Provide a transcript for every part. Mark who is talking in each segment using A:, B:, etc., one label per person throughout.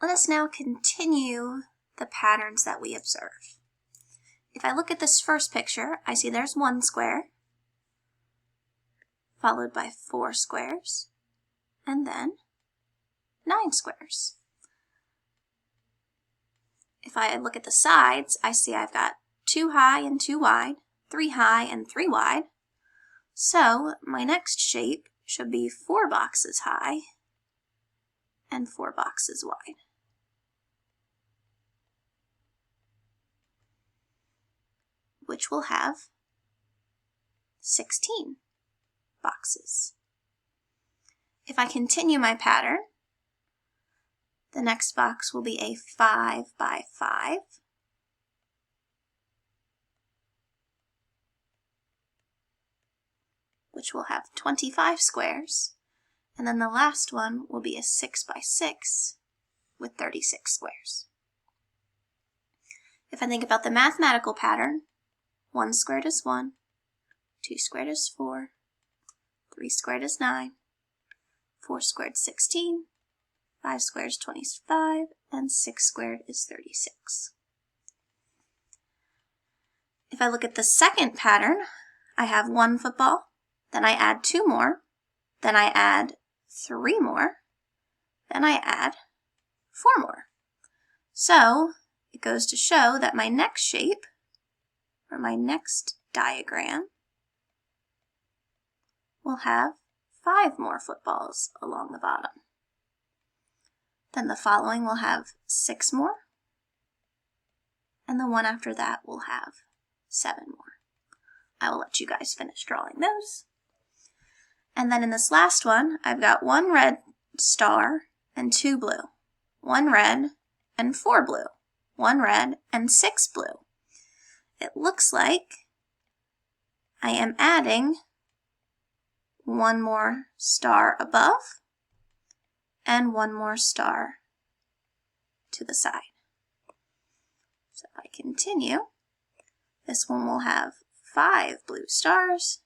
A: Let us now continue the patterns that we observe. If I look at this first picture, I see there's 1 square, followed by 4 squares, and then 9 squares. If I look at the sides, I see I've got 2 high and 2 wide, 3 high and 3 wide. So my next shape should be 4 boxes high and 4 boxes wide. Which will have 16 boxes. If I continue my pattern, the next box will be a 5 by 5. Which will have 25 squares. And then the last one will be a 6 by 6 with 36 squares. If I think about the mathematical pattern, 1 squared is 1, 2 squared is 4, 3 squared is 9, 4 squared is 16, 5 squared is 25, and 6 squared is 36. If I look at the second pattern, I have 1 football, then I add 2 more, then I add 3 more, then I add 4 more. So it goes to show that my next shape, or my next diagram, will have 5 more footballs along the bottom. Then the following will have 6 more, and the one after that will have 7 more. I will let you guys finish drawing those. And then in this last one, I've got 1 red star and 2 blue, 1 red and 4 blue, 1 red and 6 blue. It looks like I am adding 1 more star above and 1 more star to the side. So if I continue, this one will have 5 blue stars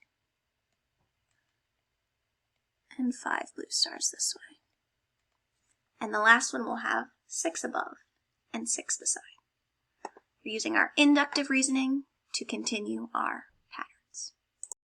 A: and 5 blue stars this way. And the last one will have 6 above and 6 beside. We're using our inductive reasoning to continue our